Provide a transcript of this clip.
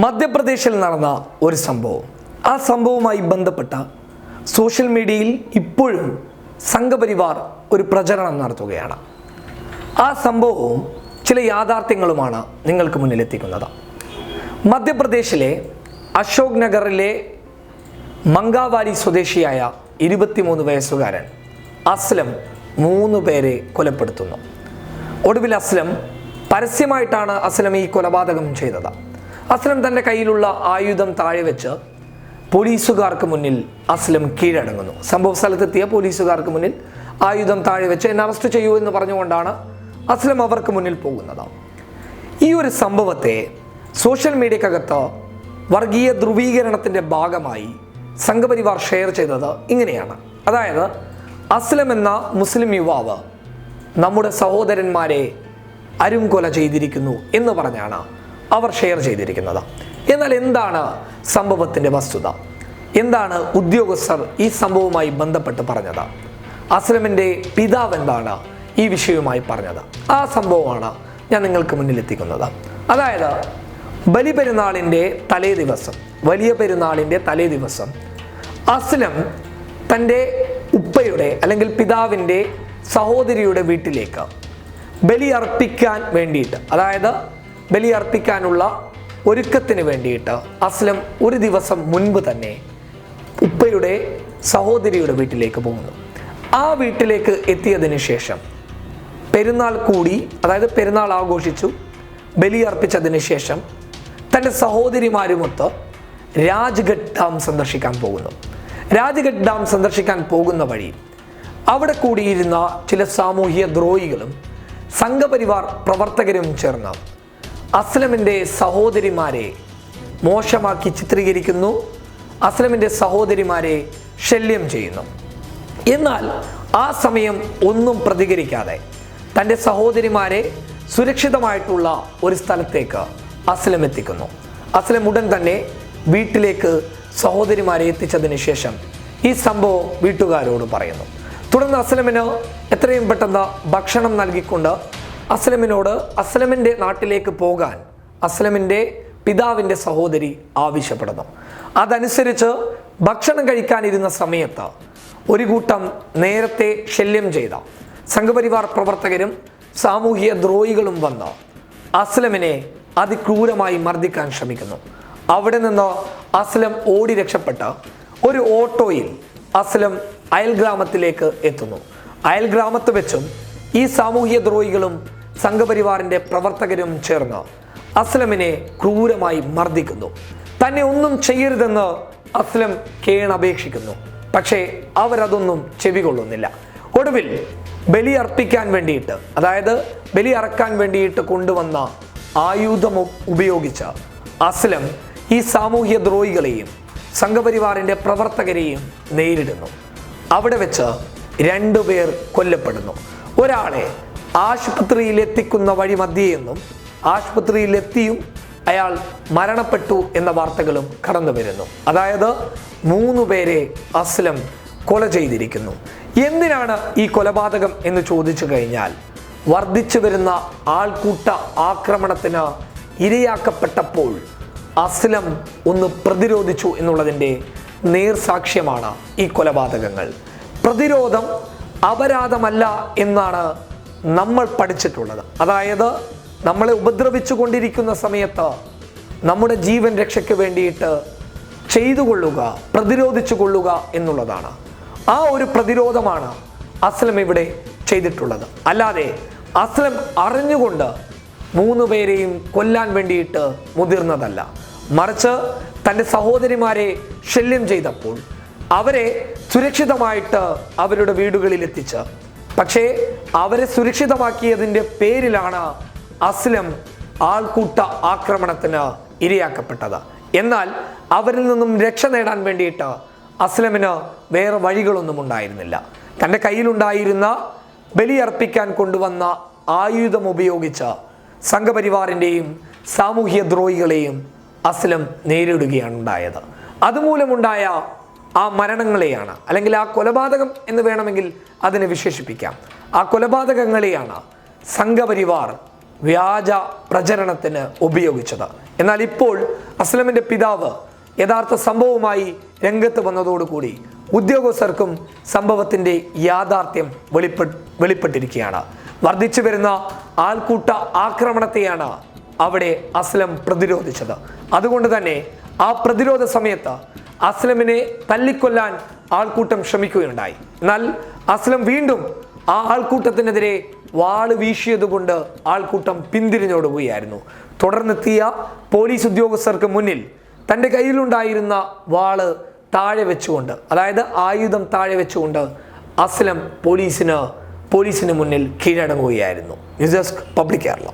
മധ്യപ്രദേശിൽ നടന്ന ഒരു സംഭവം, ആ സംഭവവുമായി ബന്ധപ്പെട്ട സോഷ്യൽ മീഡിയയിൽ ഇപ്പോഴും സംഘപരിവാർ ഒരു പ്രചരണം നടത്തുകയാണ്. ആ സംഭവവും ചില യാഥാർത്ഥ്യങ്ങളുമാണ് നിങ്ങൾക്ക് മുന്നിലെത്തിക്കുന്നത്. മധ്യപ്രദേശിലെ അശോക് നഗറിലെ മംഗാവാലി സ്വദേശിയായ 23 വയസ്സുകാരൻ അസ്ലം 3 പേരെ കൊലപ്പെടുത്തുന്നു. ഒടുവിൽ അസ്ലം പരസ്യമായിട്ടാണ് ഈ കൊലപാതകം ചെയ്തത്. അസ്ലം തൻ്റെ കയ്യിലുള്ള ആയുധം താഴെ വെച്ച് പോലീസുകാർക്ക് മുന്നിൽ അസ്ലം കീഴടങ്ങുന്നു. സംഭവ സ്ഥലത്തെത്തിയ പോലീസുകാർക്ക് മുന്നിൽ ആയുധം താഴെ വെച്ച് എന്നെ അറസ്റ്റ് ചെയ്യൂ എന്ന് പറഞ്ഞുകൊണ്ടാണ് അസ്ലം അവർക്ക് മുന്നിൽ പോകുന്നത്. ഈ ഒരു സംഭവത്തെ സോഷ്യൽ മീഡിയക്കകത്ത് വർഗീയ ധ്രുവീകരണത്തിൻ്റെ ഭാഗമായി സംഘപരിവാർ ഷെയർ ചെയ്തത് ഇങ്ങനെയാണ്. അതായത് അസ്ലം എന്ന മുസ്ലിം യുവാവ് നമ്മുടെ സഹോദരന്മാരെ അരുംകൊല ചെയ്തിരിക്കുന്നു എന്ന് പറഞ്ഞാണ് അവർ ഷെയർ ചെയ്തിരിക്കുന്നത്. എന്നാൽ എന്താണ് സംഭവത്തിൻ്റെ വസ്തുത? എന്താണ് ഉദ്യോഗസ്ഥർ ഈ സംഭവവുമായി ബന്ധപ്പെട്ട് പറഞ്ഞത്? അസ്ലമിൻ്റെ പിതാവ് എന്താണ് ഈ വിഷയവുമായി പറഞ്ഞത്? ആ സംഭവമാണ് ഞാൻ നിങ്ങൾക്ക് മുന്നിലെത്തിക്കുന്നത്. അതായത് വലിയ പെരുന്നാളിൻ്റെ തലേ ദിവസം അസ്ലം തൻ്റെ ഉപ്പയുടെ അല്ലെങ്കിൽ പിതാവിൻ്റെ സഹോദരിയുടെ വീട്ടിലേക്ക് ബലിയർപ്പിക്കാൻ വേണ്ടിയിട്ട്, അതായത് ബലിയർപ്പിക്കാനുള്ള ഒരുക്കത്തിന് വേണ്ടിയിട്ട് അസ്ലം ഒരു ദിവസം മുൻപ് തന്നെ ഉപ്പയുടെ സഹോദരിയുടെ വീട്ടിലേക്ക് പോകുന്നു. ആ വീട്ടിലേക്ക് എത്തിയതിന് ശേഷം പെരുന്നാൾ ആഘോഷിച്ചു, ബലിയർപ്പിച്ചതിന് ശേഷം തൻ്റെ സഹോദരിമാരുമൊത്ത് രാജ്ഘട്ട് ഡാം സന്ദർശിക്കാൻ പോകുന്നു. രാജ്ഘട്ട് ഡാം സന്ദർശിക്കാൻ പോകുന്ന വഴി അവിടെ കൂടിയിരുന്ന ചില സാമൂഹ്യ ദ്രോഹികളും സംഘപരിവാർ പ്രവർത്തകരും ചേർന്ന് അസ്ലമിൻ്റെ സഹോദരിമാരെ മോശമാക്കി ചിത്രീകരിക്കുന്നു, അസ്ലമിൻ്റെ സഹോദരിമാരെ ശല്യം ചെയ്യുന്നു. എന്നാൽ ആ സമയം ഒന്നും പ്രതികരിക്കാതെ തൻ്റെ സഹോദരിമാരെ സുരക്ഷിതമായിട്ടുള്ള ഒരു സ്ഥലത്തേക്ക് അസ്ലം എത്തിക്കുന്നു. അസ്ലം ഉടൻ തന്നെ വീട്ടിലേക്ക് സഹോദരിമാരെ എത്തിച്ചതിന് ശേഷം ഈ സംഭവം വീട്ടുകാരോട് പറയുന്നു. തുടർന്ന് അസ്ലമിന് എത്രയും പെട്ടെന്ന് ഭക്ഷണം നൽകിക്കൊണ്ട് അസ്ലമിനോട് അസ്ലമിൻ്റെ നാട്ടിലേക്ക് പോകാൻ അസ്ലമിൻ്റെ പിതാവിൻ്റെ സഹോദരി ആവശ്യപ്പെടുന്നു. അതനുസരിച്ച് ഭക്ഷണം കഴിക്കാനിരുന്ന സമയത്ത് ഒരു കൂട്ടം നേരത്തെ ശല്യം ചെയ്ത സംഘപരിവാർ പ്രവർത്തകരും സാമൂഹിക ദ്രോഹികളും വന്ന് അസ്ലമിനെ അതിക്രൂരമായി മർദ്ദിക്കാൻ ശ്രമിക്കുന്നു. അവിടെ നിന്ന് അസ്ലം ഓടി രക്ഷപ്പെട്ട് ഒരു ഓട്ടോയിൽ അസ്ലം അയൽഗ്രാമത്തിലേക്ക് എത്തുന്നു. അയൽഗ്രാമത്ത് വെച്ചും ഈ സാമൂഹ്യ ദ്രോഹികളും സംഘപരിവാറിൻ്റെ പ്രവർത്തകരും ചേർന്ന് അസ്ലമിനെ ക്രൂരമായി മർദ്ദിക്കുന്നു. തന്നെ ഒന്നും ചെയ്യരുതെന്ന് അസ്ലം കേണപേക്ഷിക്കുന്നു. പക്ഷേ അവരതൊന്നും ചെവികൊള്ളുന്നില്ല. ഒടുവിൽ ബലിയർപ്പിക്കാൻ വേണ്ടിയിട്ട്, അതായത് ബലിയറക്കാൻ വേണ്ടിയിട്ട് കൊണ്ടുവന്ന ആയുധം ഉപയോഗിച്ച അസ്ലം ഈ സാമൂഹ്യ ദ്രോഹികളെയും സംഘപരിവാറിൻ്റെ പ്രവർത്തകരെയും നേരിടുന്നു. അവിടെ വെച്ച് 2 പേർ കൊല്ലപ്പെടുന്നു. ഒരാളെ ആശുപത്രിയിലെത്തിക്കുന്ന വഴി മധ്യേയെന്നും ആശുപത്രിയിലെത്തിയും അയാൾ മരണപ്പെട്ടു എന്ന വാർത്തകളും കടന്നു വരുന്നു. അതായത് 3 പേരെ അസ്ലം കൊല ചെയ്തിരിക്കുന്നു. എന്തിനാണ് ഈ കൊലപാതകം എന്ന് ചോദിച്ചു കഴിഞ്ഞാൽ, വർദ്ധിച്ചു വരുന്ന ആൾക്കൂട്ട ആക്രമണത്തിന് ഇരയാക്കപ്പെട്ടപ്പോൾ അസ്ലം ഒന്ന് പ്രതിരോധിച്ചു എന്നുള്ളതിൻ്റെ നേർസാക്ഷ്യമാണ് ഈ കൊലപാതകങ്ങൾ. പ്രതിരോധം അപരാധമല്ല എന്നാണ് നമ്മൾ പഠിച്ചിട്ടുള്ളത്. അതായത് നമ്മളെ ഉപദ്രവിച്ചു കൊണ്ടിരിക്കുന്ന സമയത്ത് നമ്മുടെ ജീവൻ രക്ഷയ്ക്ക് വേണ്ടിയിട്ട് പ്രതിരോധിച്ചു കൊള്ളുക എന്നുള്ളതാണ്. ആ ഒരു പ്രതിരോധമാണ് അസ്ലം ഇവിടെ ചെയ്തിട്ടുള്ളത്. അല്ലാതെ അസ്ലം അറിഞ്ഞുകൊണ്ട് 3 പേരെയും കൊല്ലാൻ വേണ്ടിയിട്ട് മുതിർന്നതല്ല. മറിച്ച് തൻ്റെ സഹോദരിമാരെ ശല്യം ചെയ്തപ്പോൾ അവരെ സുരക്ഷിതമായിട്ട് അവരുടെ വീടുകളിൽ എത്തിച്ച്, പക്ഷേ അവരെ സുരക്ഷിതമാക്കിയതിൻ്റെ പേരിലാണ് അസ്ലം ആൾക്കൂട്ട ആക്രമണത്തിന് ഇരയാക്കപ്പെട്ടത്. എന്നാൽ അവരിൽ നിന്നും രക്ഷ നേടാൻ വേണ്ടിയിട്ട് അസ്ലമിന് വേറെ വഴികളൊന്നും ഉണ്ടായിരുന്നില്ല. തൻ്റെ കയ്യിലുണ്ടായിരുന്ന ബലിയർപ്പിക്കാൻ കൊണ്ടുവന്ന ആയുധം ഉപയോഗിച്ച് സംഘപരിവാറിൻ്റെയും സാമൂഹ്യ ദ്രോഹികളെയും അസ്ലം നേരിടുകയാണ് ഉണ്ടായത്. അതുമൂലമുണ്ടായ ആ മരണങ്ങളെയാണ്, അല്ലെങ്കിൽ ആ കൊലപാതകം എന്ന് വേണമെങ്കിൽ അതിനെ വിശേഷിപ്പിക്കാം, ആ കൊലപാതകങ്ങളെയാണ് സംഘപരിവാർ വ്യാജ പ്രചരണത്തിന് ഉപയോഗിച്ചത്. എന്നാൽ ഇപ്പോൾ അസ്ലമിൻ്റെ പിതാവ് യഥാർത്ഥ സംഭവവുമായി രംഗത്ത് വന്നതോടുകൂടി ഉദ്യോഗസ്ഥർക്കും സംഭവത്തിൻ്റെ യാഥാർത്ഥ്യം വെളിപ്പെട്ടിരിക്കുകയാണ്. വർദ്ധിച്ചു വരുന്ന ആൾക്കൂട്ട ആക്രമണത്തെയാണ് അവിടെ അസ്ലം പ്രതിരോധിച്ചത്. അതുകൊണ്ട് തന്നെ ആ പ്രതിരോധ സമയത്ത് അസ്ലമിനെ തല്ലിക്കൊല്ലാൻ ആൾക്കൂട്ടം ശ്രമിക്കുകയുണ്ടായി. എന്നാൽ അസ്ലം വീണ്ടും ആ ആൾക്കൂട്ടത്തിനെതിരെ വാള് വീശിയതുകൊണ്ട് ആൾക്കൂട്ടം പിന്തിരിഞ്ഞോടുകയായിരുന്നു. തുടർന്നെത്തിയ പോലീസ് ഉദ്യോഗസ്ഥർക്ക് മുന്നിൽ തൻ്റെ കയ്യിലുണ്ടായിരുന്ന വാള് താഴെ വെച്ചുകൊണ്ട്, അതായത് ആയുധം താഴെ വെച്ചുകൊണ്ട് അസ്ലം പോലീസിന് മുന്നിൽ കീഴടങ്ങുകയായിരുന്നു. News desk public Kerala.